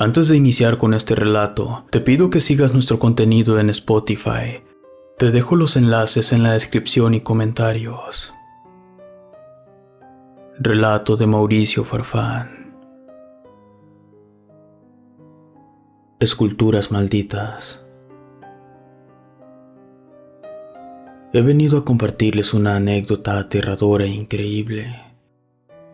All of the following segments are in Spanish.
Antes de iniciar con este relato, te pido que sigas nuestro contenido en Spotify. Te dejo los enlaces en la descripción y comentarios. Relato de Mauricio Farfán. Esculturas malditas. He venido a compartirles una anécdota aterradora e increíble.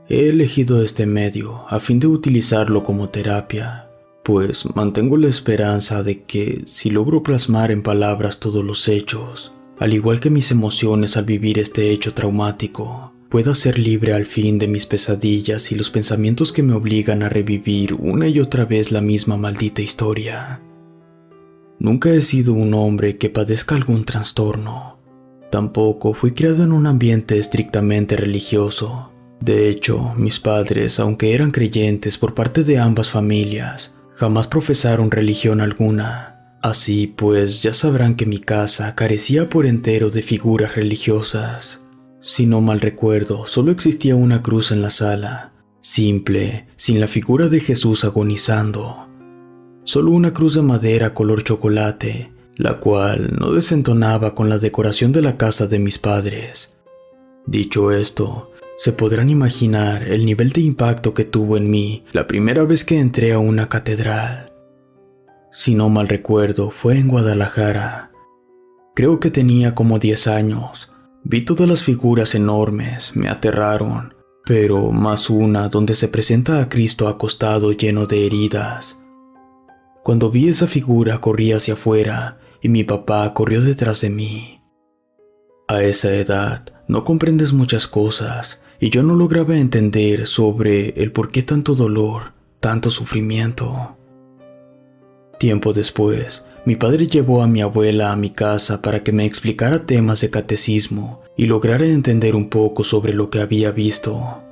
He elegido este medio a fin de utilizarlo como terapia, pues mantengo la esperanza de que si logro plasmar en palabras todos los hechos, al igual que mis emociones al vivir este hecho traumático, pueda ser libre al fin de mis pesadillas y los pensamientos que me obligan a revivir una y otra vez la misma maldita historia. Nunca he sido un hombre que padezca algún trastorno. Tampoco fui criado en un ambiente estrictamente religioso. De hecho, mis padres, aunque eran creyentes por parte de ambas familias, jamás profesaron religión alguna. Así pues, ya sabrán que mi casa carecía por entero de figuras religiosas. Si no mal recuerdo, solo existía una cruz en la sala, simple, sin la figura de Jesús agonizando. Solo una cruz de madera color chocolate, la cual no desentonaba con la decoración de la casa de mis padres. Dicho esto, se podrán imaginar el nivel de impacto que tuvo en mí la primera vez que entré a una catedral. Si no mal recuerdo, fue en Guadalajara. Creo que tenía como 10 años. Vi todas las figuras enormes, me aterraron, pero más una donde se presenta a Cristo acostado lleno de heridas. Cuando vi esa figura corrí hacia afuera y mi papá corrió detrás de mí. A esa edad no comprendes muchas cosas y yo no lograba entender sobre el por qué tanto dolor, tanto sufrimiento. Tiempo después, mi padre llevó a mi abuela a mi casa para que me explicara temas de catecismo y lograra entender un poco sobre lo que había visto.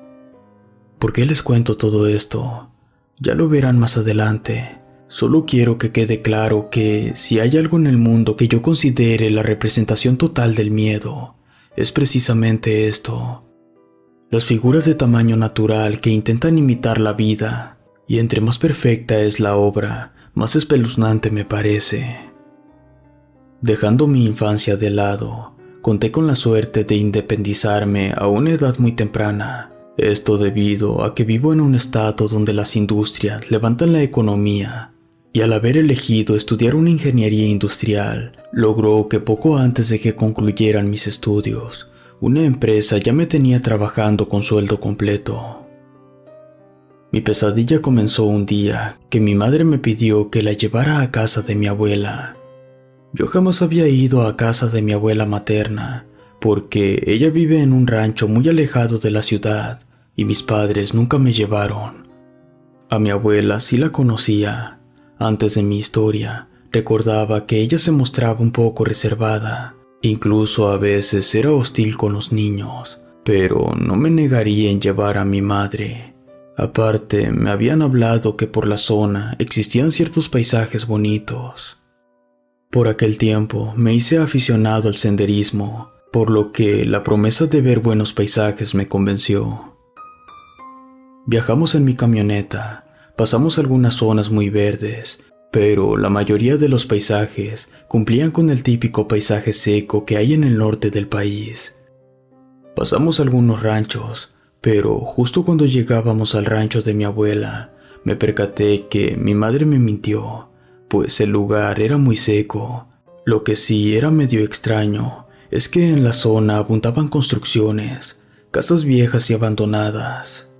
¿Por qué les cuento todo esto? Ya lo verán más adelante. Solo quiero que quede claro que si hay algo en el mundo que yo considere la representación total del miedo, es precisamente esto. Las figuras de tamaño natural que intentan imitar la vida, y entre más perfecta es la obra, más espeluznante me parece. Dejando mi infancia de lado, conté con la suerte de independizarme a una edad muy temprana. Esto debido a que vivo en un estado donde las industrias levantan la economía, y al haber elegido estudiar una ingeniería industrial, logró que poco antes de que concluyeran mis estudios, una empresa ya me tenía trabajando con sueldo completo. Mi pesadilla comenzó un día que mi madre me pidió que la llevara a casa de mi abuela. Yo jamás había ido a casa de mi abuela materna, porque ella vive en un rancho muy alejado de la ciudad y mis padres nunca me llevaron. A mi abuela sí la conocía. Antes de mi historia, recordaba que ella se mostraba un poco reservada. Incluso a veces era hostil con los niños, pero no me negaría en llevar a mi madre. Aparte, me habían hablado que por la zona existían ciertos paisajes bonitos. Por aquel tiempo me hice aficionado al senderismo, por lo que la promesa de ver buenos paisajes me convenció. Viajamos en mi camioneta, pasamos algunas zonas muy verdes, pero la mayoría de los paisajes cumplían con el típico paisaje seco que hay en el norte del país. Pasamos algunos ranchos, pero justo cuando llegábamos al rancho de mi abuela, me percaté que mi madre me mintió, pues el lugar era muy seco. Lo que sí era medio extraño es que en la zona abundaban construcciones, casas viejas y abandonadas.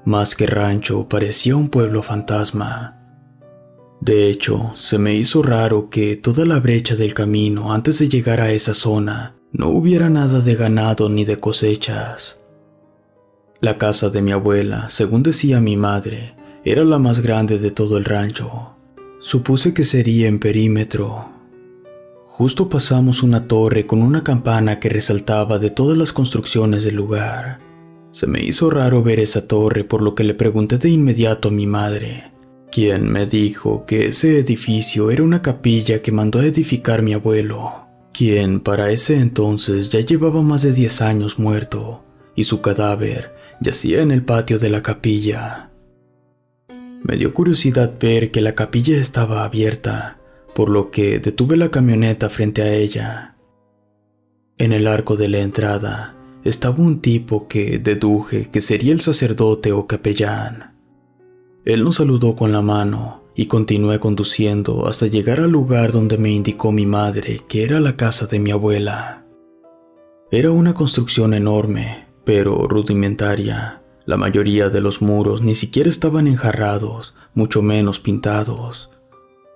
Más que rancho, parecía un pueblo fantasma. De hecho, se me hizo raro que toda la brecha del camino antes de llegar a esa zona no hubiera nada de ganado ni de cosechas. La casa de mi abuela, según decía mi madre, era la más grande de todo el rancho. Supuse que sería en perímetro. Justo pasamos una torre con una campana que resaltaba de todas las construcciones del lugar. Se me hizo raro ver esa torre, por lo que le pregunté de inmediato a mi madre, quien me dijo que ese edificio era una capilla que mandó a edificar mi abuelo, quien para ese entonces ya llevaba más de 10 años muerto, y su cadáver yacía en el patio de la capilla. Me dio curiosidad ver que la capilla estaba abierta, por lo que detuve la camioneta frente a ella. En el arco de la entrada estaba un tipo que deduje que sería el sacerdote o capellán. Él nos saludó con la mano y continué conduciendo hasta llegar al lugar donde me indicó mi madre que era la casa de mi abuela. Era una construcción enorme, pero rudimentaria. La mayoría de los muros ni siquiera estaban enjarrados, mucho menos pintados.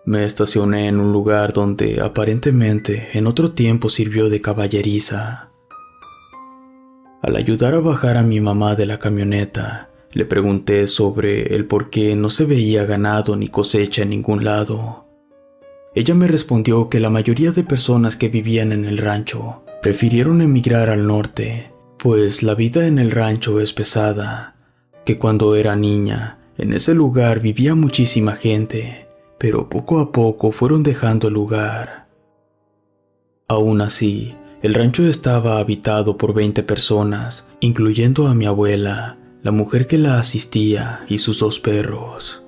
Me estacioné en un lugar donde aparentemente en otro tiempo sirvió de caballeriza. Al ayudar a bajar a mi mamá de la camioneta, le pregunté sobre el por qué no se veía ganado ni cosecha en ningún lado. Ella me respondió que la mayoría de personas que vivían en el rancho prefirieron emigrar al norte, pues la vida en el rancho es pesada, que cuando era niña, en ese lugar vivía muchísima gente, pero poco a poco fueron dejando el lugar. Aún así, el rancho estaba habitado por 20 personas, incluyendo a mi abuela, la mujer que la asistía y sus 2 perros.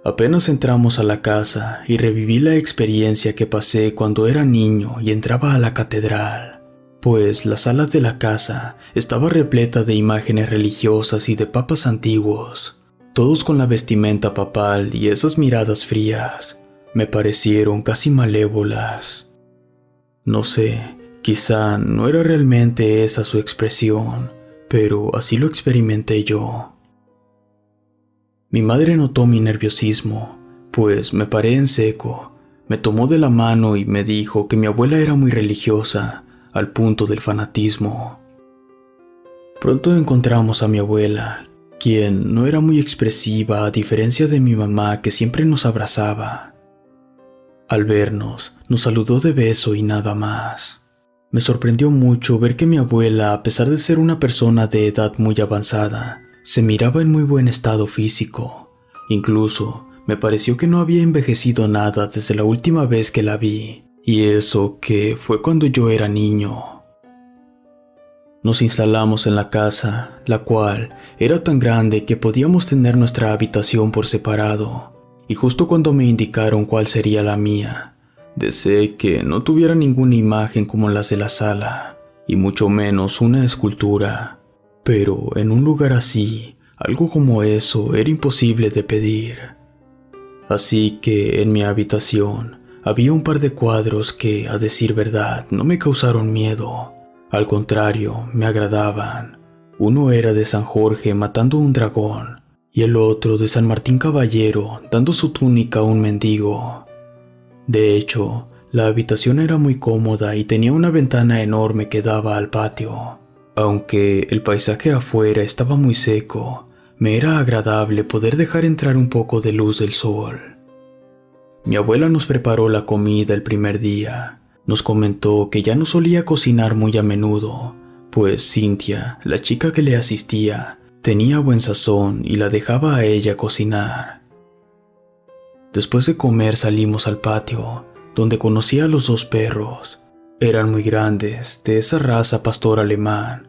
Apenas entramos a la casa y reviví la experiencia que pasé cuando era niño y entraba a la catedral, pues la sala de la casa estaba repleta de imágenes religiosas y de papas antiguos, todos con la vestimenta papal y esas miradas frías. Me parecieron casi malévolas. No sé, quizá no era realmente esa su expresión, pero así lo experimenté yo. Mi madre notó mi nerviosismo, pues me paré en seco, me tomó de la mano y me dijo que mi abuela era muy religiosa, al punto del fanatismo. Pronto encontramos a mi abuela, quien no era muy expresiva a diferencia de mi mamá que siempre nos abrazaba. Al vernos, nos saludó de beso y nada más. Me sorprendió mucho ver que mi abuela, a pesar de ser una persona de edad muy avanzada, se miraba en muy buen estado físico. Incluso, me pareció que no había envejecido nada desde la última vez que la vi, y eso que fue cuando yo era niño. Nos instalamos en la casa, la cual era tan grande que podíamos tener nuestra habitación por separado, y justo cuando me indicaron cuál sería la mía, deseé que no tuviera ninguna imagen como las de la sala, y mucho menos una escultura. Pero en un lugar así, algo como eso era imposible de pedir. Así que en mi habitación había un par de cuadros que, a decir verdad, no me causaron miedo. Al contrario, me agradaban. Uno era de San Jorge matando un dragón, y el otro de San Martín Caballero dando su túnica a un mendigo. De hecho, la habitación era muy cómoda y tenía una ventana enorme que daba al patio. Aunque el paisaje afuera estaba muy seco, me era agradable poder dejar entrar un poco de luz del sol. Mi abuela nos preparó la comida el primer día. Nos comentó que ya no solía cocinar muy a menudo, pues Cintia, la chica que le asistía, tenía buen sazón y la dejaba a ella cocinar. Después de comer salimos al patio, donde conocí a los 2 perros. Eran muy grandes, de esa raza pastor alemán,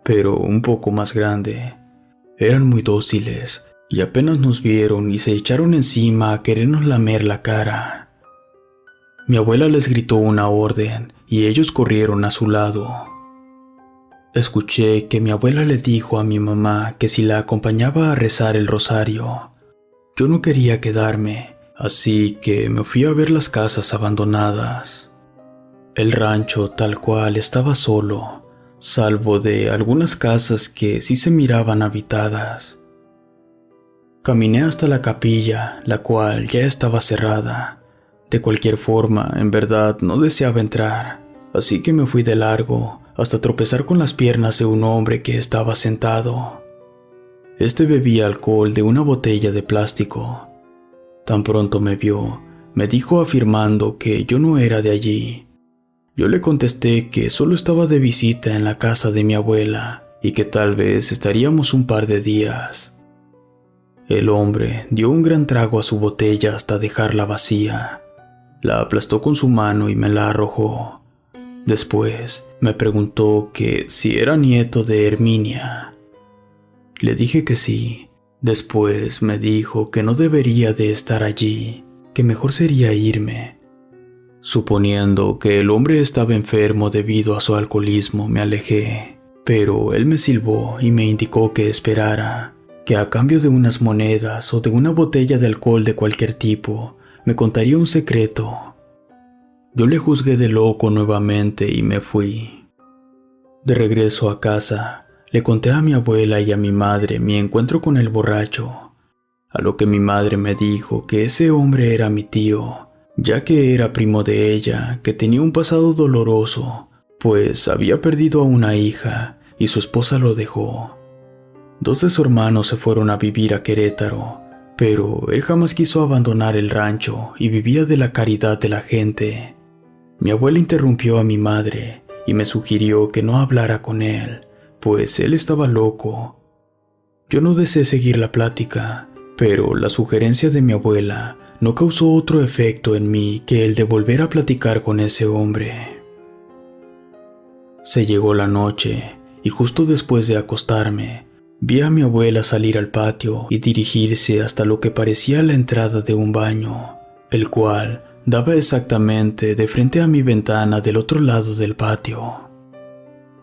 pero un poco más grande. Eran muy dóciles y apenas nos vieron y se echaron encima a querernos lamer la cara. Mi abuela les gritó una orden y ellos corrieron a su lado. Escuché que mi abuela le dijo a mi mamá que si la acompañaba a rezar el rosario. Yo no quería quedarme, así que me fui a ver las casas abandonadas. El rancho tal cual estaba solo, salvo de algunas casas que sí se miraban habitadas. Caminé hasta la capilla, la cual ya estaba cerrada. De cualquier forma, en verdad no deseaba entrar, así que me fui de largo hasta tropezar con las piernas de un hombre que estaba sentado. Este bebía alcohol de una botella de plástico. Tan pronto me vio, me dijo afirmando que yo no era de allí. Yo le contesté que solo estaba de visita en la casa de mi abuela y que tal vez estaríamos un par de días. El hombre dio un gran trago a su botella hasta dejarla vacía. La aplastó con su mano y me la arrojó. Después me preguntó que si era nieto de Herminia. Le dije que sí. Después me dijo que no debería de estar allí, que mejor sería irme. Suponiendo que el hombre estaba enfermo debido a su alcoholismo, me alejé, pero él me silbó y me indicó que esperara, que a cambio de unas monedas o de una botella de alcohol de cualquier tipo, me contaría un secreto. Yo le juzgué de loco nuevamente y me fui. De regreso a casa, le conté a mi abuela y a mi madre mi encuentro con el borracho, a lo que mi madre me dijo que ese hombre era mi tío, ya que era primo de ella, que tenía un pasado doloroso, pues había perdido a una hija y su esposa lo dejó. 2 de sus hermanos se fueron a vivir a Querétaro, pero él jamás quiso abandonar el rancho y vivía de la caridad de la gente. Mi abuela interrumpió a mi madre y me sugirió que no hablara con él, pues él estaba loco. Yo no deseé seguir la plática, pero la sugerencia de mi abuela no causó otro efecto en mí que el de volver a platicar con ese hombre. Se llegó la noche y justo después de acostarme, vi a mi abuela salir al patio y dirigirse hasta lo que parecía la entrada de un baño, el cual daba exactamente de frente a mi ventana del otro lado del patio.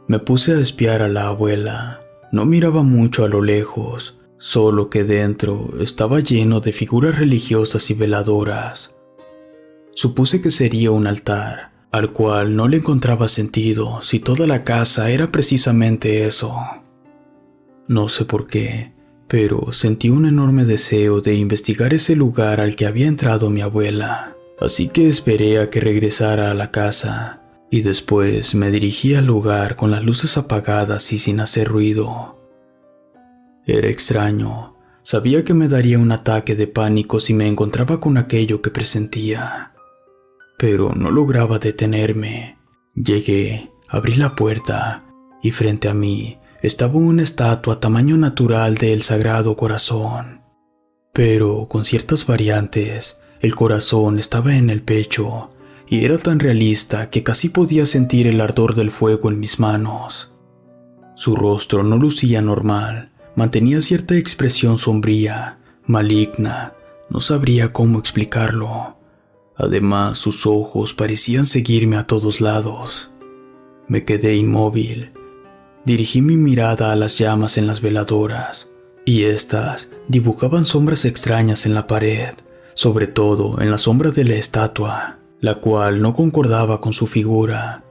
Me puse a espiar a la abuela. No miraba mucho a lo lejos, solo que dentro estaba lleno de figuras religiosas y veladoras. Supuse que sería un altar, al cual no le encontraba sentido si toda la casa era precisamente eso. No sé por qué, pero sentí un enorme deseo de investigar ese lugar al que había entrado mi abuela, así que esperé a que regresara a la casa. Y después me dirigí al lugar con las luces apagadas y sin hacer ruido. Era extraño. Sabía que me daría un ataque de pánico si me encontraba con aquello que presentía. Pero no lograba detenerme. Llegué, abrí la puerta y frente a mí estaba una estatua tamaño natural del Sagrado Corazón. Pero con ciertas variantes, el corazón estaba en el pecho y era tan realista que casi podía sentir el ardor del fuego en mis manos. Su rostro no lucía normal, mantenía cierta expresión sombría, maligna, no sabría cómo explicarlo. Además, sus ojos parecían seguirme a todos lados. Me quedé inmóvil. Dirigí mi mirada a las llamas en las veladoras, y éstas dibujaban sombras extrañas en la pared, sobre todo en la sombra de la estatua, la cual no concordaba con su figura.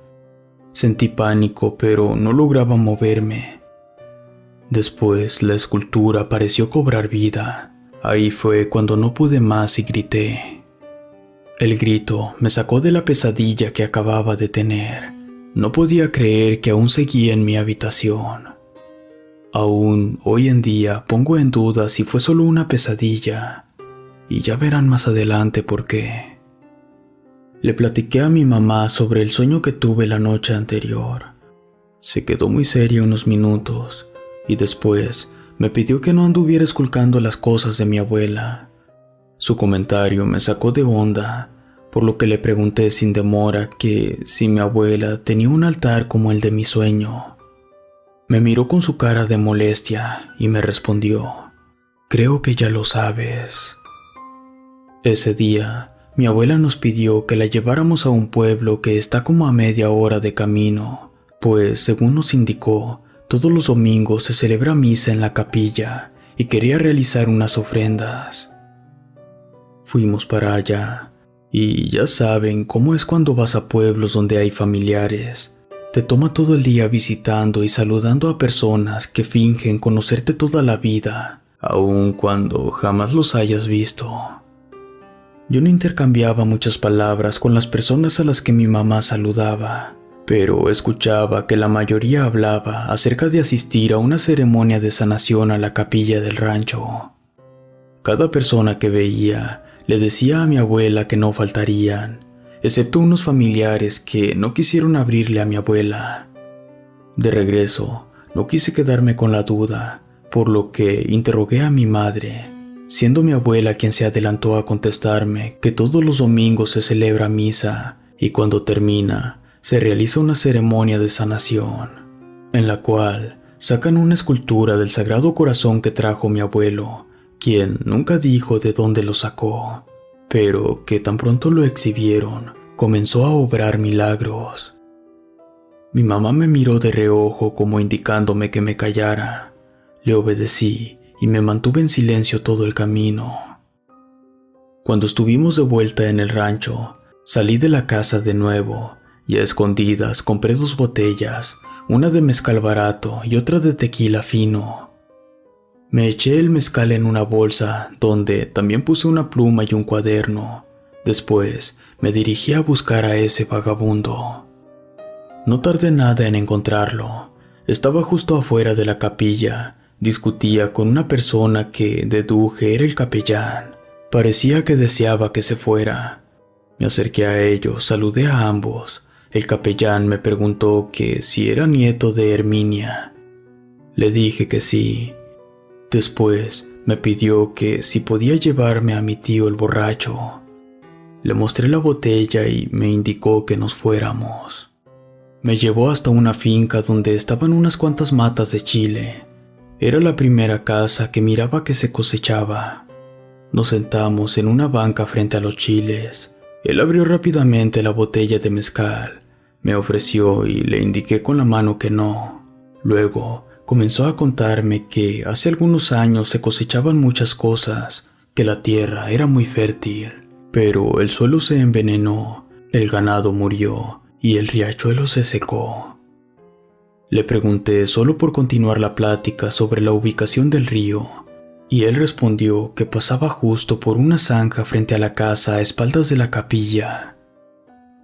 Sentí pánico, pero no lograba moverme. Después, la escultura pareció cobrar vida. Ahí fue cuando no pude más y grité. El grito me sacó de la pesadilla que acababa de tener. No podía creer que aún seguía en mi habitación. Aún hoy en día pongo en duda si fue solo una pesadilla, y ya verán más adelante por qué. Le platiqué a mi mamá sobre el sueño que tuve la noche anterior. Se quedó muy seria unos minutos y después me pidió que no anduviera esculcando las cosas de mi abuela. Su comentario me sacó de onda, por lo que le pregunté sin demora que si mi abuela tenía un altar como el de mi sueño. Me miró con su cara de molestia y me respondió: «Creo que ya lo sabes». Ese día, mi abuela nos pidió que la lleváramos a un pueblo que está como a media hora de camino, pues, según nos indicó, todos los domingos se celebra misa en la capilla y quería realizar unas ofrendas. Fuimos para allá, y ya saben cómo es cuando vas a pueblos donde hay familiares. Te toma todo el día visitando y saludando a personas que fingen conocerte toda la vida, aun cuando jamás los hayas visto. Yo no intercambiaba muchas palabras con las personas a las que mi mamá saludaba, pero escuchaba que la mayoría hablaba acerca de asistir a una ceremonia de sanación a la capilla del rancho. Cada persona que veía le decía a mi abuela que no faltarían, excepto unos familiares que no quisieron abrirle a mi abuela. De regreso, no quise quedarme con la duda, por lo que interrogué a mi madre, siendo mi abuela quien se adelantó a contestarme que todos los domingos se celebra misa y cuando termina se realiza una ceremonia de sanación, en la cual sacan una escultura del Sagrado Corazón que trajo mi abuelo, quien nunca dijo de dónde lo sacó, pero que tan pronto lo exhibieron, comenzó a obrar milagros. Mi mamá me miró de reojo como indicándome que me callara. Le obedecí y me mantuve en silencio todo el camino. Cuando estuvimos de vuelta en el rancho, salí de la casa de nuevo y a escondidas compré 2 botellas, una de mezcal barato y otra de tequila fino. Me eché el mezcal en una bolsa donde también puse una pluma y un cuaderno. Después me dirigí a buscar a ese vagabundo. No tardé nada en encontrarlo. Estaba justo afuera de la capilla. Discutía con una persona que deduje era el capellán. Parecía que deseaba que se fuera. Me acerqué a ellos, saludé a ambos. El capellán me preguntó que si era nieto de Herminia. Le dije que sí. Después me pidió que si podía llevarme a mi tío el borracho. Le mostré la botella y me indicó que nos fuéramos. Me llevó hasta una finca donde estaban unas cuantas matas de chile. Era la primera casa que miraba que se cosechaba. Nos sentamos en una banca frente a los chiles. Él abrió rápidamente la botella de mezcal. Me ofreció y le indiqué con la mano que no. Luego comenzó a contarme que hace algunos años se cosechaban muchas cosas, que la tierra era muy fértil, pero el suelo se envenenó, el ganado murió y el riachuelo se secó. Le pregunté solo por continuar la plática sobre la ubicación del río, y él respondió que pasaba justo por una zanja frente a la casa a espaldas de la capilla.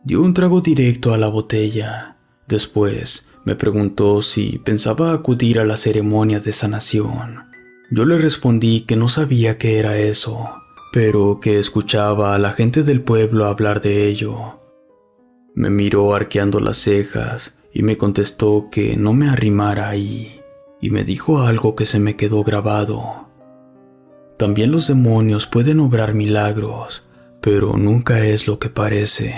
Dio un trago directo a la botella. Después me preguntó si pensaba acudir a la ceremonia de sanación. Yo le respondí que no sabía qué era eso, pero que escuchaba a la gente del pueblo hablar de ello. Me miró arqueando las cejas y me contestó que no me arrimara ahí, y me dijo algo que se me quedó grabado. También los demonios pueden obrar milagros, pero nunca es lo que parece.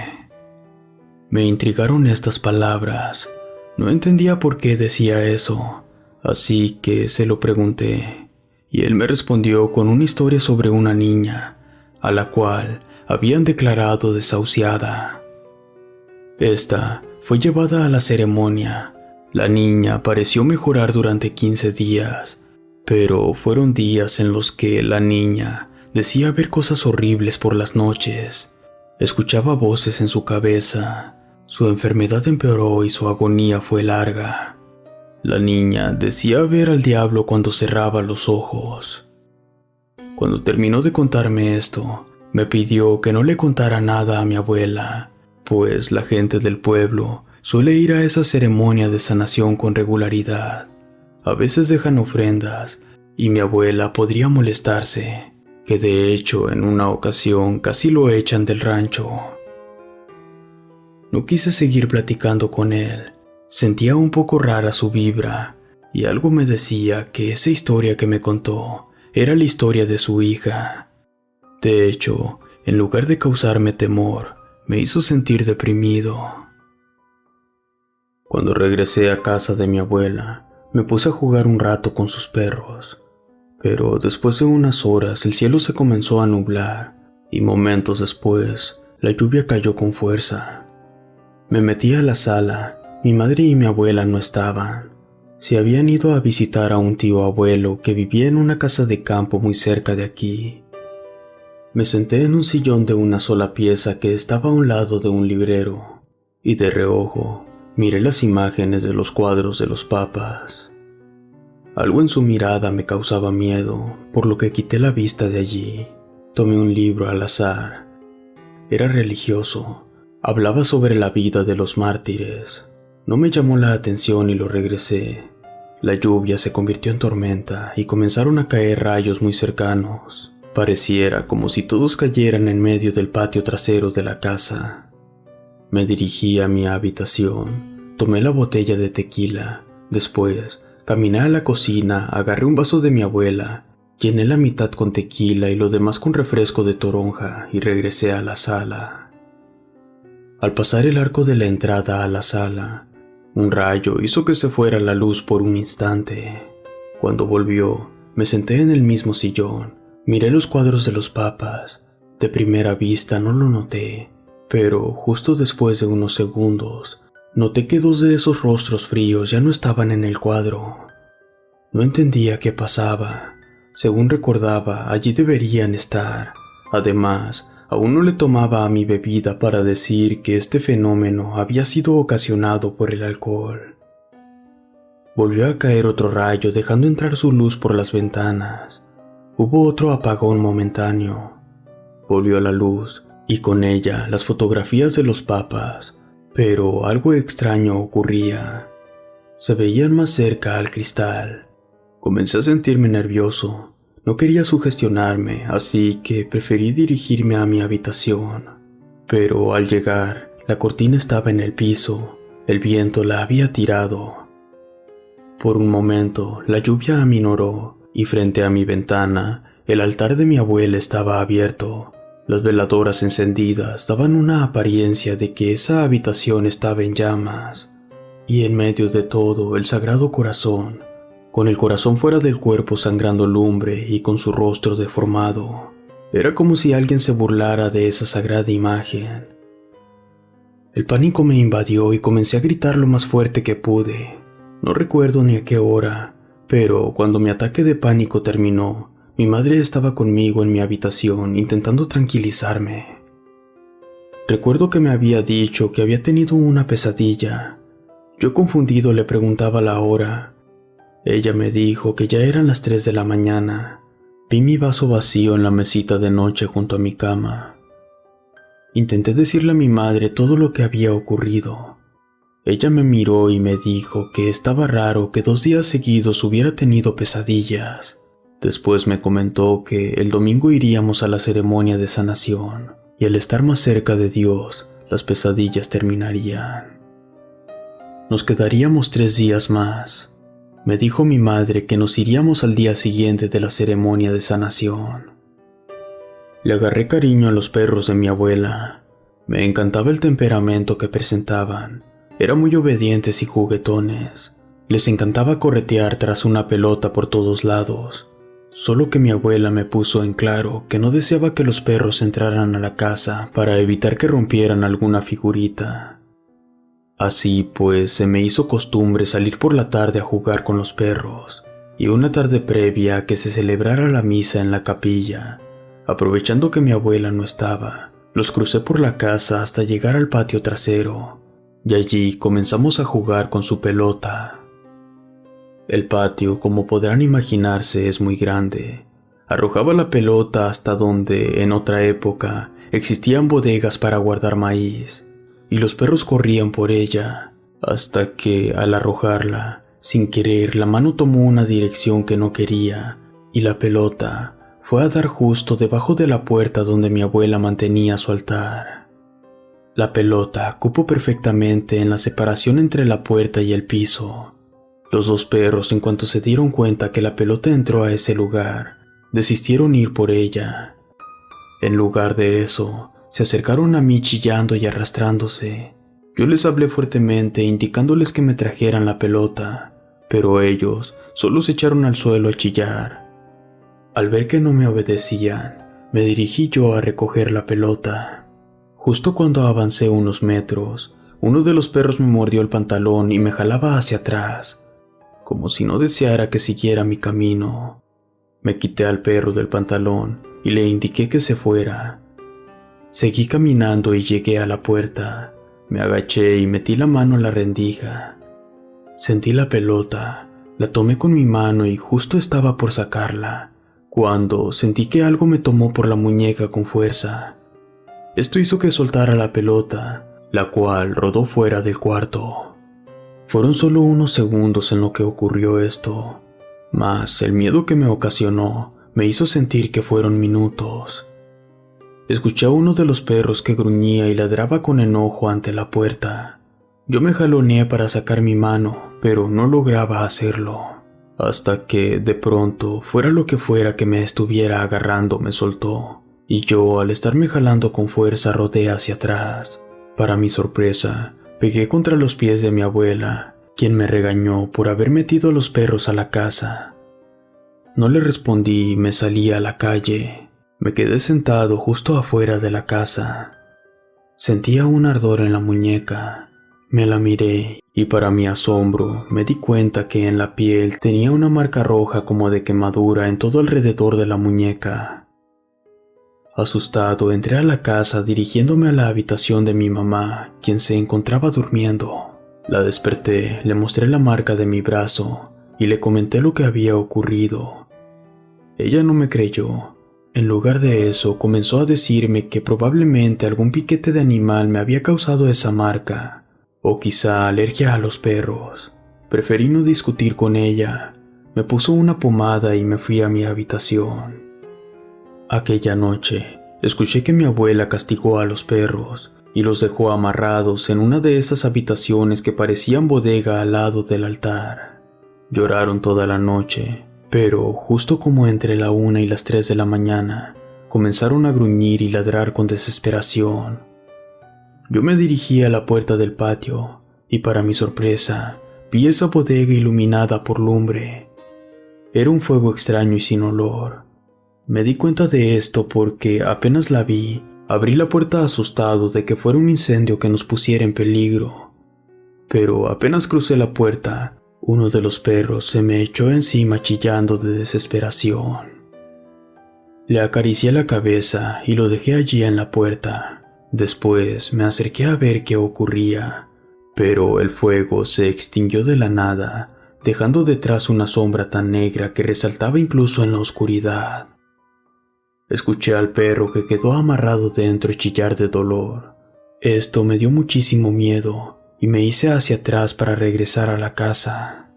Me intrigaron estas palabras. No entendía por qué decía eso, así que se lo pregunté, y él me respondió con una historia sobre una niña, a la cual habían declarado desahuciada. Esta fue llevada a la ceremonia. La niña pareció mejorar durante 15 días, pero fueron días en los que la niña decía ver cosas horribles por las noches. Escuchaba voces en su cabeza. Su enfermedad empeoró y su agonía fue larga. La niña decía ver al diablo cuando cerraba los ojos. Cuando terminó de contarme esto, me pidió que no le contara nada a mi abuela, pues la gente del pueblo suele ir a esa ceremonia de sanación con regularidad. A veces dejan ofrendas y mi abuela podría molestarse, que de hecho en una ocasión casi lo echan del rancho. No quise seguir platicando con él. Sentía un poco rara su vibra y algo me decía que esa historia que me contó era la historia de su hija. De hecho, en lugar de causarme temor, me hizo sentir deprimido. Cuando regresé a casa de mi abuela, me puse a jugar un rato con sus perros, pero después de unas horas el cielo se comenzó a nublar y momentos después la lluvia cayó con fuerza. Me metí a la sala. Mi madre y mi abuela no estaban. Se habían ido a visitar a un tío abuelo que vivía en una casa de campo muy cerca de aquí. Me senté en un sillón de una sola pieza que estaba a un lado de un librero, y de reojo miré las imágenes de los cuadros de los papas. Algo en su mirada me causaba miedo, por lo que quité la vista de allí. Tomé un libro al azar. Era religioso. Hablaba sobre la vida de los mártires. No me llamó la atención y lo regresé. La lluvia se convirtió en tormenta y comenzaron a caer rayos muy cercanos. Pareciera como si todos cayeran en medio del patio trasero de la casa. Me dirigí a mi habitación. Tomé la botella de tequila. Después, caminé a la cocina, agarré un vaso de mi abuela, llené la mitad con tequila y lo demás con refresco de toronja y regresé a la sala. Al pasar el arco de la entrada a la sala, Un rayo hizo que se fuera la luz por un instante. Cuando volvió, me senté en el mismo sillón, miré los cuadros de los papas. De primera vista no lo noté, pero justo después de unos segundos, noté que dos de esos rostros fríos ya no estaban en el cuadro. No entendía qué pasaba. Según recordaba, allí deberían estar. Además, aún no le tomaba a mi bebida para decir que este fenómeno había sido ocasionado por el alcohol. Volvió a caer otro rayo dejando entrar su luz por las ventanas. Hubo otro apagón momentáneo. Volvió la luz y con ella las fotografías de los papas, pero algo extraño ocurría. Se veían más cerca al cristal. Comencé a sentirme nervioso. No quería sugestionarme, así que preferí dirigirme a mi habitación. Pero al llegar, la cortina estaba en el piso. El viento la había tirado. Por un momento, la lluvia aminoró y frente a mi ventana, el altar de mi abuela estaba abierto. Las veladoras encendidas daban una apariencia de que esa habitación estaba en llamas. Y en medio de todo, el Sagrado Corazón, con el corazón fuera del cuerpo sangrando lumbre y con su rostro deformado. Era como si alguien se burlara de esa sagrada imagen. El pánico me invadió y comencé a gritar lo más fuerte que pude. No recuerdo ni a qué hora, pero cuando mi ataque de pánico terminó, mi madre estaba conmigo en mi habitación intentando tranquilizarme. Recuerdo que me había dicho que había tenido una pesadilla. Yo confundido le preguntaba la hora. Ella me dijo que ya eran las 3 de la mañana. Vi mi vaso vacío en la mesita de noche junto a mi cama. Intenté decirle a mi madre todo lo que había ocurrido. Ella me miró y me dijo que estaba raro que 2 días seguidos hubiera tenido pesadillas. Después me comentó que el domingo iríamos a la ceremonia de sanación y al estar más cerca de Dios, las pesadillas terminarían. Nos quedaríamos 3 días más. Me dijo mi madre que nos iríamos al día siguiente de la ceremonia de sanación. Le agarré cariño a los perros de mi abuela. Me encantaba el temperamento que presentaban. Eran muy obedientes y juguetones. Les encantaba corretear tras una pelota por todos lados. Solo que mi abuela me puso en claro que no deseaba que los perros entraran a la casa para evitar que rompieran alguna figurita. Así pues, se me hizo costumbre salir por la tarde a jugar con los perros, y una tarde previa a que se celebrara la misa en la capilla, aprovechando que mi abuela no estaba, los crucé por la casa hasta llegar al patio trasero, y allí comenzamos a jugar con su pelota. El patio, como podrán imaginarse, es muy grande. Arrojaba la pelota hasta donde, en otra época, existían bodegas para guardar maíz, y los perros corrían por ella, hasta que, al arrojarla, sin querer, la mano tomó una dirección que no quería, y la pelota fue a dar justo debajo de la puerta donde mi abuela mantenía su altar. La pelota cupo perfectamente en la separación entre la puerta y el piso. Los 2 perros, en cuanto se dieron cuenta que la pelota entró a ese lugar, desistieron ir por ella. En lugar de eso, se acercaron a mí chillando y arrastrándose. Yo les hablé fuertemente indicándoles que me trajeran la pelota, pero ellos solo se echaron al suelo a chillar. Al ver que no me obedecían, me dirigí yo a recoger la pelota. Justo cuando avancé unos metros, uno de los perros me mordió el pantalón y me jalaba hacia atrás, como si no deseara que siguiera mi camino. Me quité al perro del pantalón y le indiqué que se fuera. Seguí caminando y llegué a la puerta. Me agaché y metí la mano en la rendija. Sentí la pelota, la tomé con mi mano y justo estaba por sacarla, cuando sentí que algo me tomó por la muñeca con fuerza. Esto hizo que soltara la pelota, la cual rodó fuera del cuarto. Fueron solo unos segundos en lo que ocurrió esto, mas el miedo que me ocasionó me hizo sentir que fueron minutos. Escuché a uno de los perros que gruñía y ladraba con enojo ante la puerta. Yo me jaloneé para sacar mi mano, pero no lograba hacerlo. Hasta que, de pronto, fuera lo que fuera que me estuviera agarrando, me soltó. Y yo, al estarme jalando con fuerza, rodé hacia atrás. Para mi sorpresa, Pegué contra los pies de mi abuela, quien me regañó por haber metido a los perros a la casa. No le respondí y me salí a la calle. Me quedé sentado justo afuera de la casa. Sentía un ardor en la muñeca. Me la miré y para mi asombro me di cuenta que en la piel tenía una marca roja como de quemadura en todo alrededor de la muñeca. Asustado entré a la casa dirigiéndome a la habitación de mi mamá, quien se encontraba durmiendo. La desperté, le mostré la marca de mi brazo y le comenté lo que había ocurrido. Ella no me creyó. En lugar de eso, comenzó a decirme que probablemente algún piquete de animal me había causado esa marca, o quizá alergia a los perros. Preferí no discutir con ella. Me puso una pomada y me fui a mi habitación. Aquella noche, escuché que mi abuela castigó a los perros y los dejó amarrados en una de esas habitaciones que parecían bodega al lado del altar. Lloraron toda la noche, pero justo como entre la 1 y las 3 de la mañana, comenzaron a gruñir y ladrar con desesperación. Yo me dirigí a la puerta del patio y para mi sorpresa, vi esa bodega iluminada por lumbre. Era un fuego extraño y sin olor. Me di cuenta de esto porque apenas la vi, abrí la puerta asustado de que fuera un incendio que nos pusiera en peligro. Pero apenas crucé la puerta, uno de los perros se me echó encima chillando de desesperación. Le acaricié la cabeza y lo dejé allí en la puerta. Después me acerqué a ver qué ocurría, pero el fuego se extinguió de la nada, dejando detrás una sombra tan negra que resaltaba incluso en la oscuridad. Escuché al perro que quedó amarrado dentro chillar de dolor. Esto me dio muchísimo miedo y me hice hacia atrás para regresar a la casa.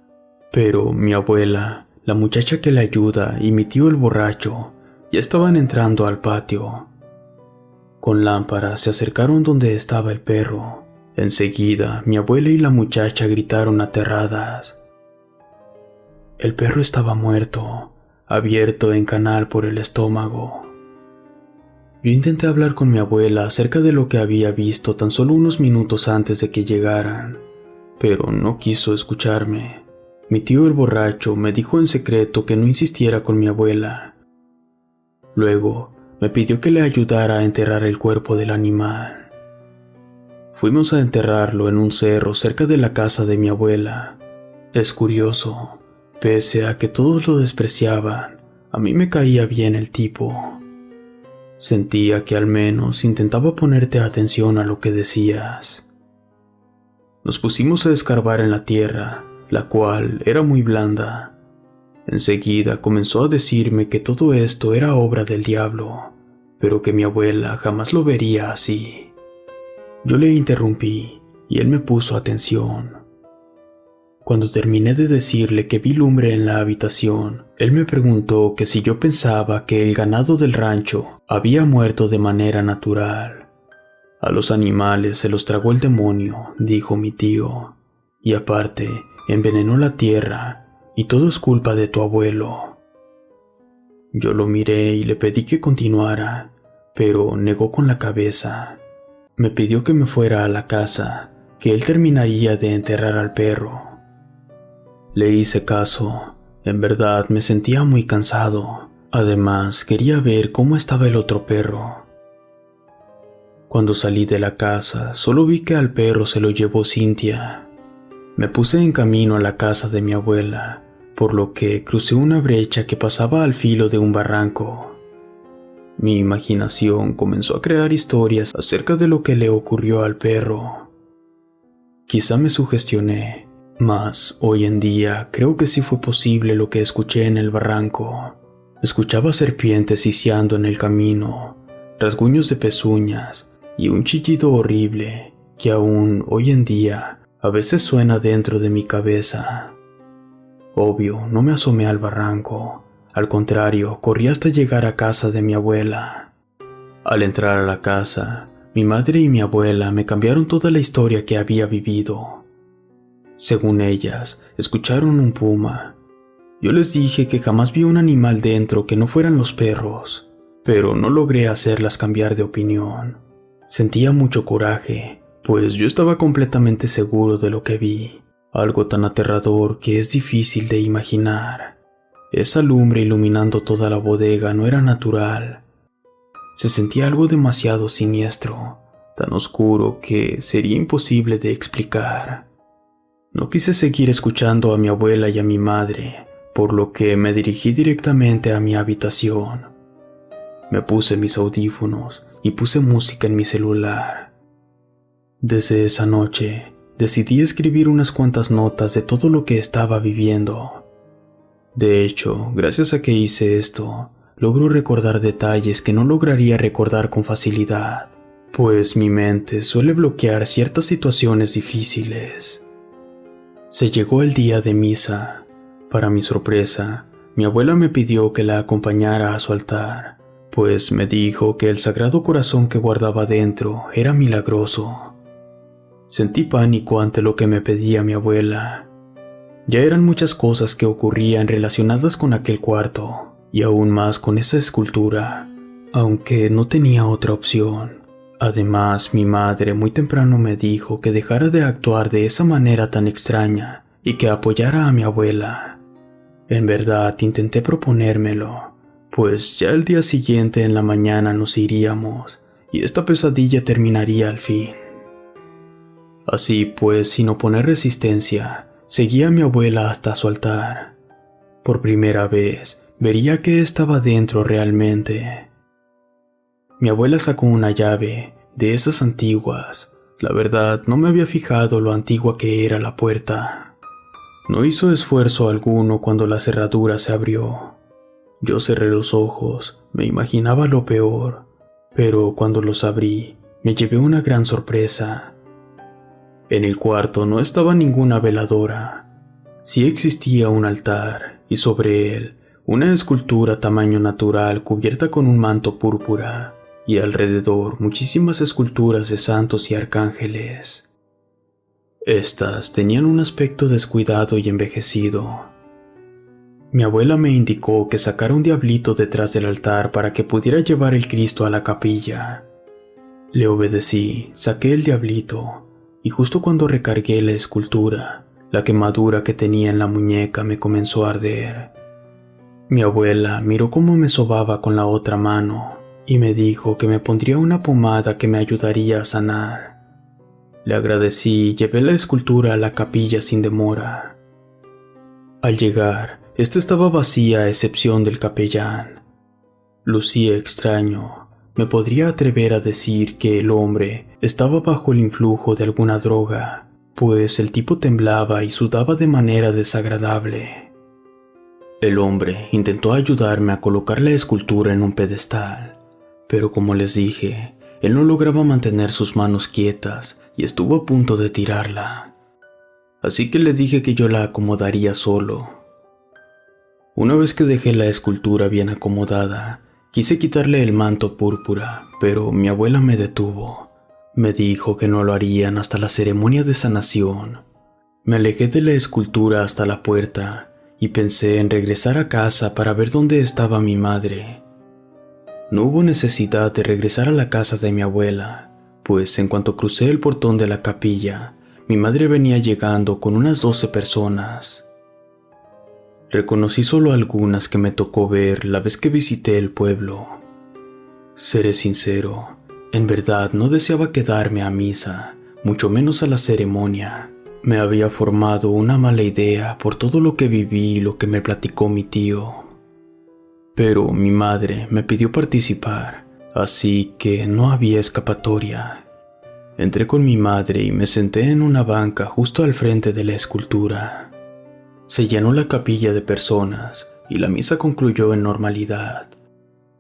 Pero mi abuela, la muchacha que le ayuda y mi tío el borracho ya estaban entrando al patio. Con lámparas se acercaron donde estaba el perro. Enseguida, mi abuela y la muchacha gritaron aterradas. El perro estaba muerto, abierto en canal por el estómago. Yo intenté hablar con mi abuela acerca de lo que había visto tan solo unos minutos antes de que llegaran, pero no quiso escucharme. Mi tío el borracho me dijo en secreto que no insistiera con mi abuela. Luego, me pidió que le ayudara a enterrar el cuerpo del animal. Fuimos a enterrarlo en un cerro cerca de la casa de mi abuela. Es curioso, pese a que todos lo despreciaban, a mí me caía bien el tipo. Sentía que al menos intentaba ponerte atención a lo que decías. Nos pusimos a escarbar en la tierra, la cual era muy blanda. Enseguida comenzó a decirme que todo esto era obra del diablo, pero que mi abuela jamás lo vería así. Yo le interrumpí y él me puso atención. Cuando terminé de decirle que vi lumbre en la habitación, él me preguntó que si yo pensaba que el ganado del rancho había muerto de manera natural. A los animales se los tragó el demonio, dijo mi tío, y aparte envenenó la tierra, y todo es culpa de tu abuelo. Yo lo miré y le pedí que continuara, pero negó con la cabeza. Me pidió que me fuera a la casa, que él terminaría de enterrar al perro. Le hice caso. En verdad me sentía muy cansado. Además, quería ver cómo estaba el otro perro. Cuando salí de la casa, solo vi que al perro se lo llevó Cintia. Me puse en camino a la casa de mi abuela, por lo que crucé una brecha que pasaba al filo de un barranco. Mi imaginación comenzó a crear historias acerca de lo que le ocurrió al perro. Quizá me sugestioné. Mas, hoy en día, creo que sí fue posible lo que escuché en el barranco. Escuchaba serpientes siseando en el camino, rasguños de pezuñas y un chillido horrible que aún hoy en día a veces suena dentro de mi cabeza. Obvio, no me asomé al barranco. Al contrario, corrí hasta llegar a casa de mi abuela. Al entrar a la casa, mi madre y mi abuela me cambiaron toda la historia que había vivido. Según ellas, escucharon un puma. Yo les dije que jamás vi un animal dentro que no fueran los perros, pero no logré hacerlas cambiar de opinión. Sentía mucho coraje, pues yo estaba completamente seguro de lo que vi, algo tan aterrador que es difícil de imaginar. Esa lumbre iluminando toda la bodega no era natural. Se sentía algo demasiado siniestro, tan oscuro que sería imposible de explicar. No quise seguir escuchando a mi abuela y a mi madre, por lo que me dirigí directamente a mi habitación. Me puse mis audífonos y puse música en mi celular. Desde esa noche, decidí escribir unas cuantas notas de todo lo que estaba viviendo. De hecho, gracias a que hice esto, logro recordar detalles que no lograría recordar con facilidad, pues mi mente suele bloquear ciertas situaciones difíciles. Se llegó el día de misa. Para mi sorpresa, mi abuela me pidió que la acompañara a su altar, pues me dijo que el Sagrado Corazón que guardaba dentro era milagroso. Sentí pánico ante lo que me pedía mi abuela. Ya eran muchas cosas que ocurrían relacionadas con aquel cuarto, y aún más con esa escultura, aunque no tenía otra opción. Además, mi madre muy temprano me dijo que dejara de actuar de esa manera tan extraña y que apoyara a mi abuela. En verdad, intenté proponérmelo, pues ya el día siguiente en la mañana nos iríamos y esta pesadilla terminaría al fin. Así pues, sin oponer resistencia, seguí a mi abuela hasta su altar. Por primera vez, vería qué estaba dentro realmente. Mi abuela sacó una llave, de esas antiguas. La verdad, no me había fijado lo antigua que era la puerta. No hizo esfuerzo alguno cuando la cerradura se abrió. Yo cerré los ojos, me imaginaba lo peor, pero cuando los abrí, me llevé una gran sorpresa. En el cuarto no estaba ninguna veladora. Sí existía un altar, y sobre él, una escultura tamaño natural cubierta con un manto púrpura, y alrededor muchísimas esculturas de santos y arcángeles. Estas tenían un aspecto descuidado y envejecido. Mi abuela me indicó que sacara un diablito detrás del altar para que pudiera llevar el Cristo a la capilla. Le obedecí, saqué el diablito, y justo cuando recargué la escultura, la quemadura que tenía en la muñeca me comenzó a arder. Mi abuela miró cómo me sobaba con la otra mano y me dijo que me pondría una pomada que me ayudaría a sanar. Le agradecí y llevé la escultura a la capilla sin demora. Al llegar, esta estaba vacía a excepción del capellán. Lucía extraño. Me podría atrever a decir que el hombre estaba bajo el influjo de alguna droga, pues el tipo temblaba y sudaba de manera desagradable. El hombre intentó ayudarme a colocar la escultura en un pedestal, pero como les dije, él no lograba mantener sus manos quietas y estuvo a punto de tirarla. Así que le dije que yo la acomodaría solo. Una vez que dejé la escultura bien acomodada, quise quitarle el manto púrpura, pero mi abuela me detuvo. Me dijo que no lo harían hasta la ceremonia de sanación. Me alejé de la escultura hasta la puerta y pensé en regresar a casa para ver dónde estaba mi madre. No hubo necesidad de regresar a la casa de mi abuela, pues en cuanto crucé el portón de la capilla, mi madre venía llegando con unas 12 personas. Reconocí solo algunas que me tocó ver la vez que visité el pueblo. Seré sincero, en verdad no deseaba quedarme a misa, mucho menos a la ceremonia. Me había formado una mala idea por todo lo que viví y lo que me platicó mi tío. Pero mi madre me pidió participar, así que no había escapatoria. Entré con mi madre y me senté en una banca justo al frente de la escultura. Se llenó la capilla de personas y la misa concluyó en normalidad.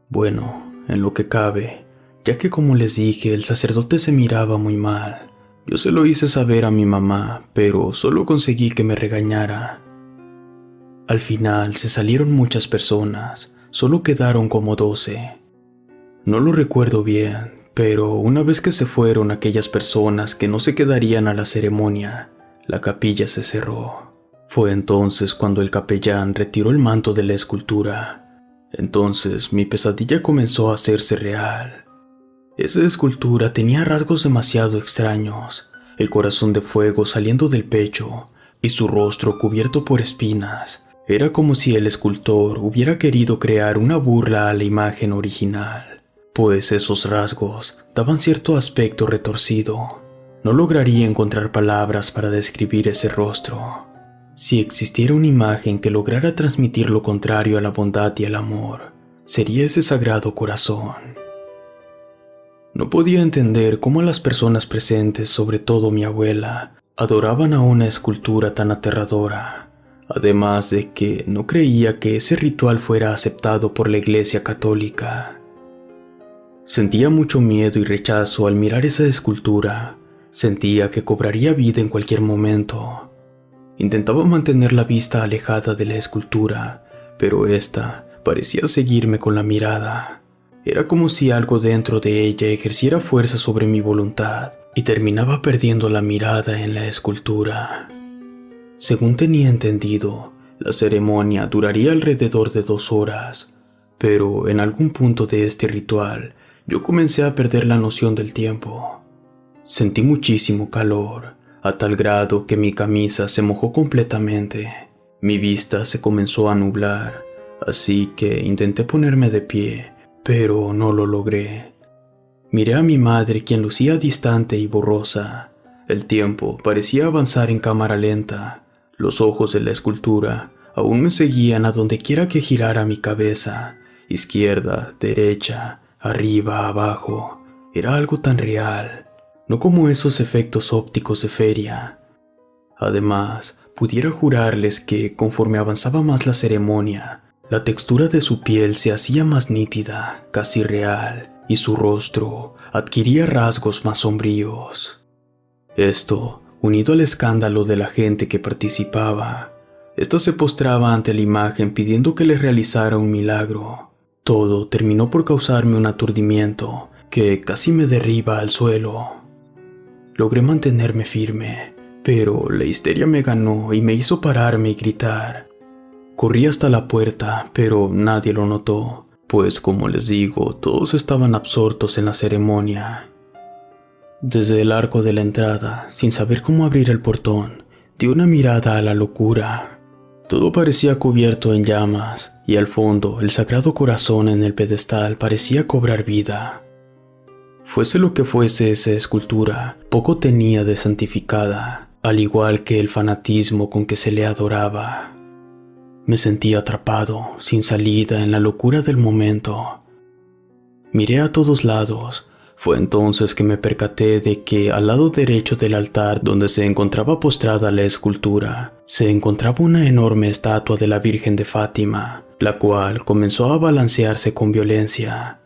Bueno, en lo que cabe, ya que como les dije, el sacerdote se miraba muy mal. Yo se lo hice saber a mi mamá, pero solo conseguí que me regañara. Al final se salieron muchas personas, solo quedaron como 12. No lo recuerdo bien, pero una vez que se fueron aquellas personas que no se quedarían a la ceremonia, la capilla se cerró. Fue entonces cuando el capellán retiró el manto de la escultura. Entonces mi pesadilla comenzó a hacerse real. Esa escultura tenía rasgos demasiado extraños, el corazón de fuego saliendo del pecho y su rostro cubierto por espinas. Era como si el escultor hubiera querido crear una burla a la imagen original, pues esos rasgos daban cierto aspecto retorcido. No lograría encontrar palabras para describir ese rostro. Si existiera una imagen que lograra transmitir lo contrario a la bondad y el amor, sería ese sagrado corazón. No podía entender cómo las personas presentes, sobre todo mi abuela, adoraban a una escultura tan aterradora, además de que no creía que ese ritual fuera aceptado por la Iglesia Católica. Sentía mucho miedo y rechazo al mirar esa escultura. Sentía que cobraría vida en cualquier momento. Intentaba mantener la vista alejada de la escultura, pero esta parecía seguirme con la mirada. Era como si algo dentro de ella ejerciera fuerza sobre mi voluntad y terminaba perdiendo la mirada en la escultura. Según tenía entendido, la ceremonia duraría alrededor de 2 horas, pero en algún punto de este ritual yo comencé a perder la noción del tiempo. Sentí muchísimo calor, a tal grado que mi camisa se mojó completamente. Mi vista se comenzó a nublar, así que intenté ponerme de pie, pero no lo logré. Miré a mi madre, quien lucía distante y borrosa. El tiempo parecía avanzar en cámara lenta. Los ojos de la escultura aún me seguían a donde quiera que girara mi cabeza. Izquierda, derecha, arriba, abajo. Era algo tan real, no como esos efectos ópticos de feria. Además, pudiera jurarles que conforme avanzaba más la ceremonia, la textura de su piel se hacía más nítida, casi real, y su rostro adquiría rasgos más sombríos. Esto, unido al escándalo de la gente que participaba, esta se postraba ante la imagen pidiendo que le realizara un milagro. Todo terminó por causarme un aturdimiento que casi me derriba al suelo. Logré mantenerme firme, pero la histeria me ganó y me hizo pararme y gritar. Corrí hasta la puerta, pero nadie lo notó, pues como les digo, todos estaban absortos en la ceremonia. Desde el arco de la entrada, sin saber cómo abrir el portón, di una mirada a la locura. Todo parecía cubierto en llamas, y al fondo el sagrado corazón en el pedestal parecía cobrar vida. Fuese lo que fuese esa escultura, poco tenía de santificada, al igual que el fanatismo con que se le adoraba. Me sentí atrapado, sin salida, en la locura del momento. Miré a todos lados. Fue entonces que me percaté de que al lado derecho del altar donde se encontraba postrada la escultura, se encontraba una enorme estatua de la Virgen de Fátima, la cual comenzó a balancearse con violencia.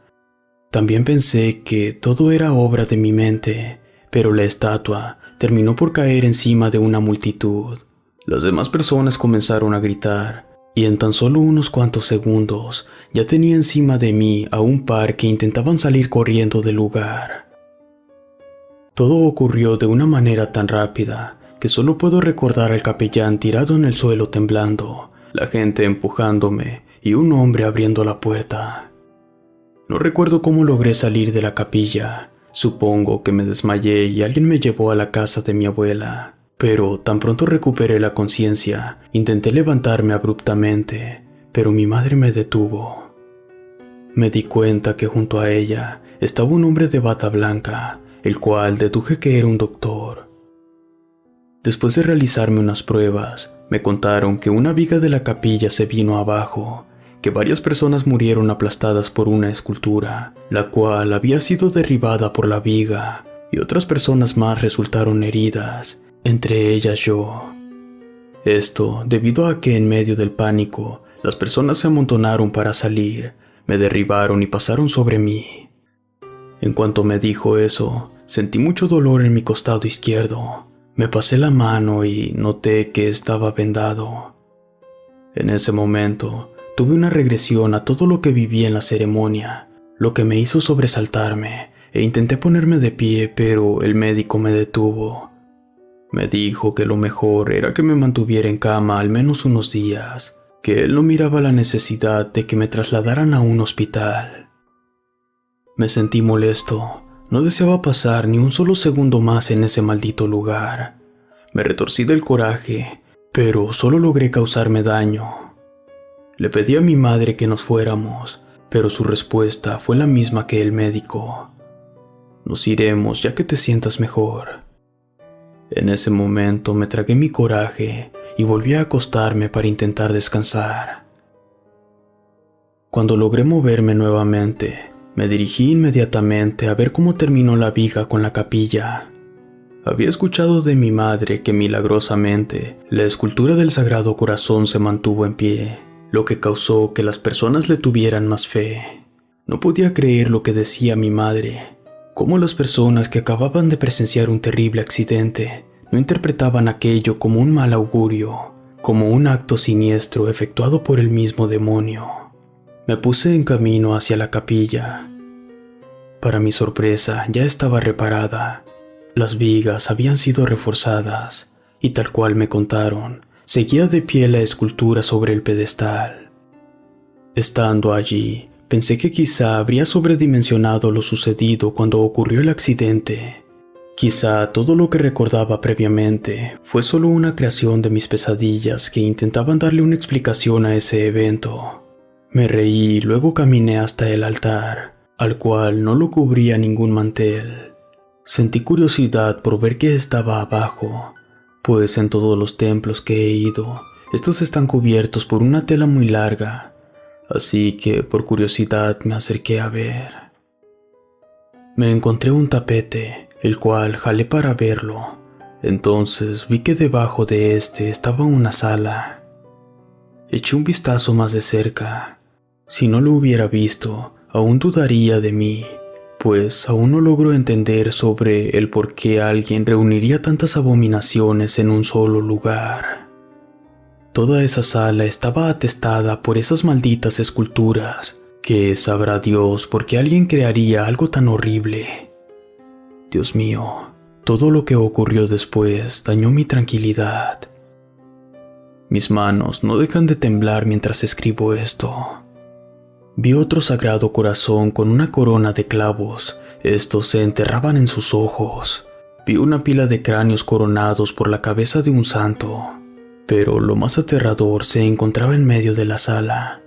También pensé que todo era obra de mi mente, pero la estatua terminó por caer encima de una multitud. Las demás personas comenzaron a gritar, y en tan solo unos cuantos segundos ya tenía encima de mí a un par que intentaban salir corriendo del lugar. Todo ocurrió de una manera tan rápida que solo puedo recordar al capellán tirado en el suelo temblando, la gente empujándome y un hombre abriendo la puerta. No recuerdo cómo logré salir de la capilla. Supongo que me desmayé y alguien me llevó a la casa de mi abuela. Pero tan pronto recuperé la conciencia, intenté levantarme abruptamente, pero mi madre me detuvo. Me di cuenta que junto a ella estaba un hombre de bata blanca, el cual deduje que era un doctor. Después de realizarme unas pruebas, me contaron que una viga de la capilla se vino abajo, que varias personas murieron aplastadas por una escultura, la cual había sido derribada por la viga, y otras personas más resultaron heridas, entre ellas yo. Esto debido a que en medio del pánico, las personas se amontonaron para salir, me derribaron y pasaron sobre mí. En cuanto me dijo eso, sentí mucho dolor en mi costado izquierdo. Me pasé la mano y noté que estaba vendado. En ese momento, tuve una regresión a todo lo que viví en la ceremonia, lo que me hizo sobresaltarme, e intenté ponerme de pie, pero el médico me detuvo. Me dijo que lo mejor era que me mantuviera en cama al menos unos días, que él no miraba la necesidad de que me trasladaran a un hospital. Me sentí molesto. No deseaba pasar ni un solo segundo más en ese maldito lugar. Me retorcí del coraje, pero solo logré causarme daño. Le pedí a mi madre que nos fuéramos, pero su respuesta fue la misma que el médico. Nos iremos ya que te sientas mejor. En ese momento me tragué mi coraje y volví a acostarme para intentar descansar. Cuando logré moverme nuevamente, me dirigí inmediatamente a ver cómo terminó la viga con la capilla. Había escuchado de mi madre que milagrosamente la escultura del Sagrado Corazón se mantuvo en pie, lo que causó que las personas le tuvieran más fe. No podía creer lo que decía mi madre, cómo las personas que acababan de presenciar un terrible accidente no interpretaban aquello como un mal augurio, como un acto siniestro efectuado por el mismo demonio. Me puse en camino hacia la capilla. Para mi sorpresa, ya estaba reparada. Las vigas habían sido reforzadas, y tal cual me contaron, seguía de pie la escultura sobre el pedestal. Estando allí, pensé que quizá habría sobredimensionado lo sucedido cuando ocurrió el accidente. Quizá todo lo que recordaba previamente fue solo una creación de mis pesadillas que intentaban darle una explicación a ese evento. Me reí y luego caminé hasta el altar, al cual no lo cubría ningún mantel. Sentí curiosidad por ver qué estaba abajo, pues en todos los templos que he ido, estos están cubiertos por una tela muy larga, así que por curiosidad me acerqué a ver. Me encontré un tapete, el cual jalé para verlo. Entonces vi que debajo de este estaba una sala. Eché un vistazo más de cerca. Si no lo hubiera visto, aún dudaría de mí, pues aún no logro entender sobre el por qué alguien reuniría tantas abominaciones en un solo lugar. Toda esa sala estaba atestada por esas malditas esculturas, que sabrá Dios por qué alguien crearía algo tan horrible. Dios mío, todo lo que ocurrió después dañó mi tranquilidad. Mis manos no dejan de temblar mientras escribo esto. Vi otro sagrado corazón con una corona de clavos. Estos se enterraban en sus ojos. Vi una pila de cráneos coronados por la cabeza de un santo. Pero lo más aterrador se encontraba en medio de la sala.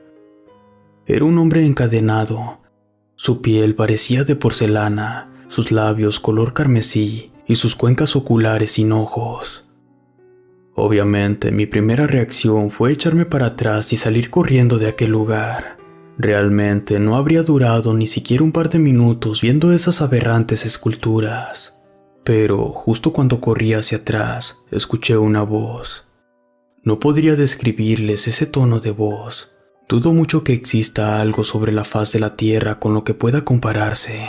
Era un hombre encadenado. Su piel parecía de porcelana, sus labios color carmesí y sus cuencas oculares sin ojos. Obviamente, mi primera reacción fue echarme para atrás y salir corriendo de aquel lugar. Realmente no habría durado ni siquiera un par de minutos viendo esas aberrantes esculturas. Pero justo cuando corrí hacia atrás, escuché una voz. No podría describirles ese tono de voz. Dudo mucho que exista algo sobre la faz de la tierra con lo que pueda compararse.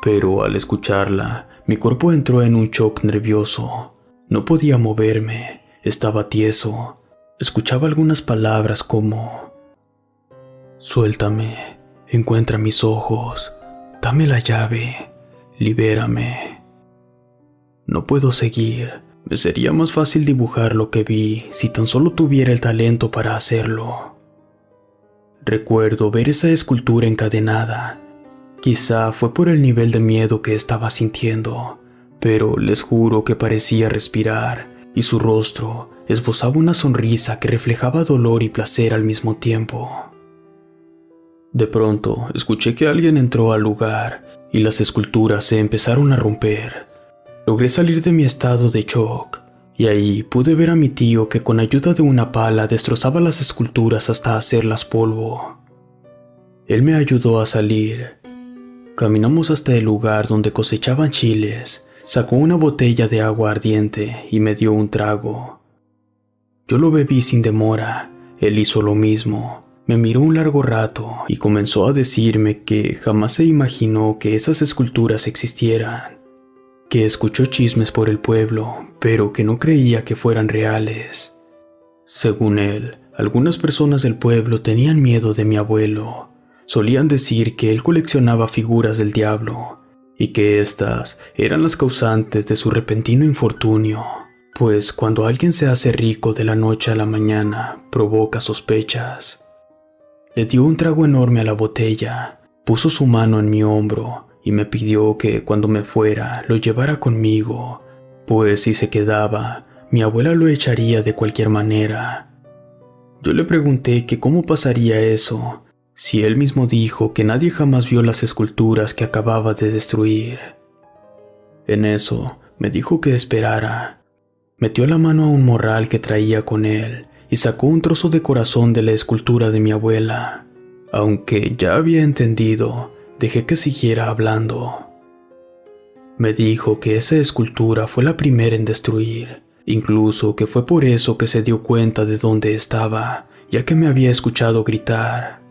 Pero al escucharla, mi cuerpo entró en un shock nervioso. No podía moverme, estaba tieso. Escuchaba algunas palabras como: suéltame, encuentra mis ojos, dame la llave, libérame. No puedo seguir. Me sería más fácil dibujar lo que vi si tan solo tuviera el talento para hacerlo. Recuerdo ver esa escultura encadenada. Quizá fue por el nivel de miedo que estaba sintiendo, pero les juro que parecía respirar y su rostro esbozaba una sonrisa que reflejaba dolor y placer al mismo tiempo. De pronto, escuché que alguien entró al lugar y las esculturas se empezaron a romper. Logré salir de mi estado de shock y ahí pude ver a mi tío que con ayuda de una pala destrozaba las esculturas hasta hacerlas polvo. Él me ayudó a salir. Caminamos hasta el lugar donde cosechaban chiles, sacó una botella de agua ardiente y me dio un trago. Yo lo bebí sin demora, él hizo lo mismo. Me miró un largo rato y comenzó a decirme que jamás se imaginó que esas esculturas existieran, que escuchó chismes por el pueblo, pero que no creía que fueran reales. Según él, algunas personas del pueblo tenían miedo de mi abuelo. Solían decir que él coleccionaba figuras del diablo y que éstas eran las causantes de su repentino infortunio, pues cuando alguien se hace rico de la noche a la mañana, provoca sospechas. Le dio un trago enorme a la botella, Puso su mano en mi hombro y me pidió que cuando me fuera lo llevara conmigo, pues si se quedaba, mi abuela lo echaría de cualquier manera. Yo le pregunté que cómo pasaría eso, si él mismo dijo que nadie jamás vio las esculturas que acababa de destruir. En eso, me dijo que esperara. Metió la mano a un morral que traía con él y sacó un trozo de corazón de la escultura de mi abuela. Aunque ya había entendido, dejé que siguiera hablando. Me dijo que esa escultura fue la primera en destruir, incluso que fue por eso que se dio cuenta de dónde estaba, ya que me había escuchado gritar.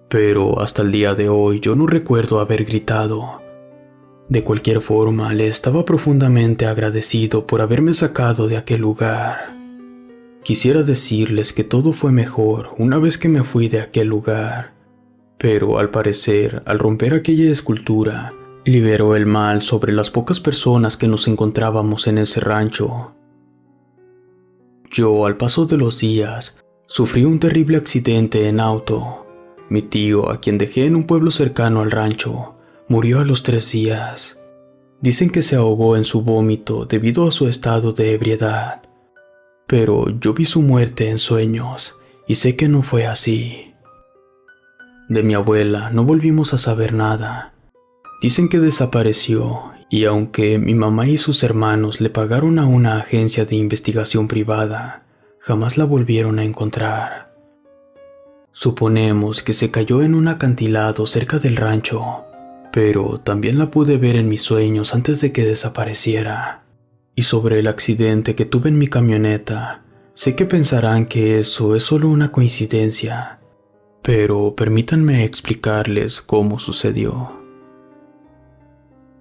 Pero hasta el día de hoy yo no recuerdo haber gritado. De cualquier forma, le estaba profundamente agradecido por haberme sacado de aquel lugar. Quisiera decirles que todo fue mejor una vez que me fui de aquel lugar, pero al parecer, al romper aquella escultura, liberó el mal sobre las pocas personas que nos encontrábamos en ese rancho. Yo, al paso de los días, sufrí un terrible accidente en auto. Mi tío, a quien dejé en un pueblo cercano al rancho, murió a los 3 días. Dicen que se ahogó en su vómito debido a su estado de ebriedad. Pero yo vi su muerte en sueños y sé que no fue así. De mi abuela no volvimos a saber nada. Dicen que desapareció y aunque mi mamá y sus hermanos le pagaron a una agencia de investigación privada, jamás la volvieron a encontrar. Suponemos que se cayó en un acantilado cerca del rancho, pero también la pude ver en mis sueños antes de que desapareciera. Y sobre el accidente que tuve en mi camioneta, sé que pensarán que eso es solo una coincidencia, pero permítanme explicarles cómo sucedió.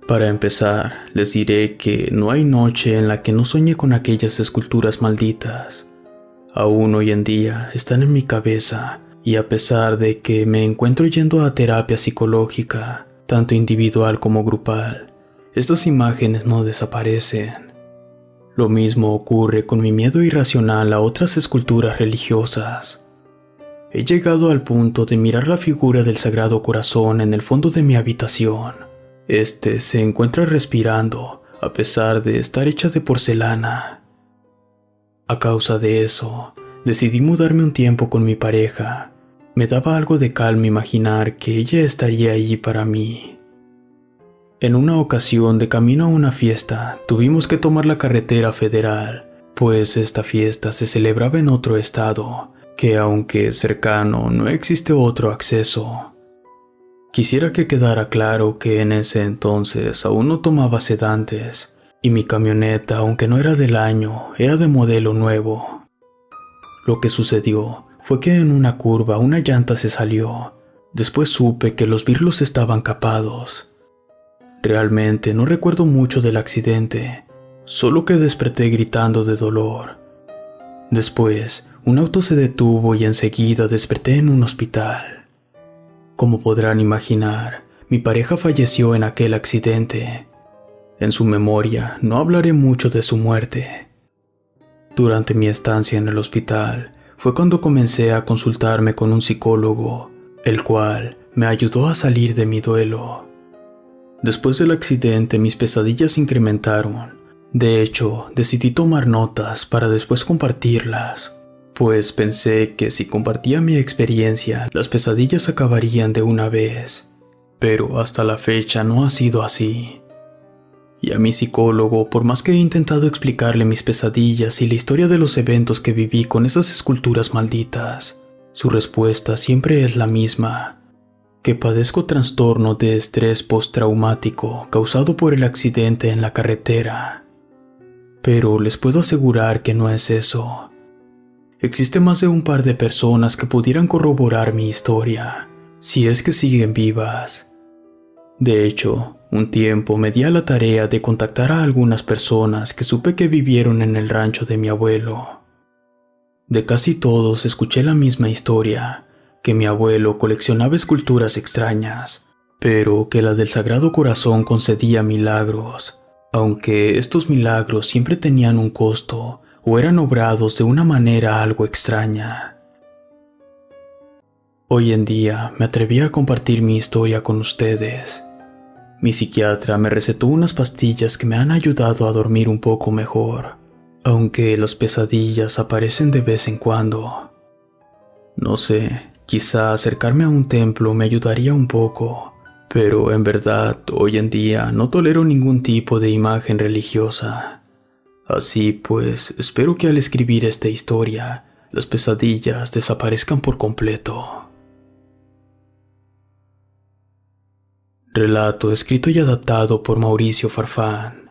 Para empezar, les diré que no hay noche en la que no sueñe con aquellas esculturas malditas. Aún hoy en día están en mi cabeza, y a pesar de que me encuentro yendo a terapia psicológica, tanto individual como grupal, estas imágenes no desaparecen. Lo mismo ocurre con mi miedo irracional a otras esculturas religiosas. He llegado al punto de mirar la figura del Sagrado Corazón en el fondo de mi habitación. Este se encuentra respirando, a pesar de estar hecha de porcelana. A causa de eso, decidí mudarme un tiempo con mi pareja. Me daba algo de calma imaginar que ella estaría allí para mí. En una ocasión, de camino a una fiesta, tuvimos que tomar la carretera federal, pues esta fiesta se celebraba en otro estado, que aunque cercano, no existe otro acceso. Quisiera que quedara claro que en ese entonces aún no tomaba sedantes, y mi camioneta, aunque no era del año, era de modelo nuevo. Lo que sucedió fue que en una curva una llanta se salió. Después supe que los birlos estaban capados. Realmente no recuerdo mucho del accidente, solo que desperté gritando de dolor. Después, un auto se detuvo y enseguida desperté en un hospital. Como podrán imaginar, mi pareja falleció en aquel accidente. En su memoria no hablaré mucho de su muerte. Durante mi estancia en el hospital, fue cuando comencé a consultarme con un psicólogo, el cual me ayudó a salir de mi duelo. Después del accidente, mis pesadillas incrementaron. De hecho, decidí tomar notas para después compartirlas, pues pensé que si compartía mi experiencia, las pesadillas acabarían de una vez. Pero hasta la fecha no ha sido así. Y a mi psicólogo, por más que he intentado explicarle mis pesadillas y la historia de los eventos que viví con esas esculturas malditas, su respuesta siempre es la misma: que padezco trastorno de estrés postraumático causado por el accidente en la carretera. Pero les puedo asegurar que no es eso. Existe más de un par de personas que pudieran corroborar mi historia, si es que siguen vivas. De hecho, un tiempo me di a la tarea de contactar a algunas personas que supe que vivieron en el rancho de mi abuelo. De casi todos escuché la misma historia, que mi abuelo coleccionaba esculturas extrañas, pero que la del Sagrado Corazón concedía milagros, aunque estos milagros siempre tenían un costo o eran obrados de una manera algo extraña. Hoy en día me atreví a compartir mi historia con ustedes. Mi psiquiatra me recetó unas pastillas que me han ayudado a dormir un poco mejor, aunque las pesadillas aparecen de vez en cuando. No sé, quizá acercarme a un templo me ayudaría un poco, pero en verdad hoy en día no tolero ningún tipo de imagen religiosa. Así pues, espero que al escribir esta historia, las pesadillas desaparezcan por completo. Relato escrito y adaptado por Mauricio Farfán.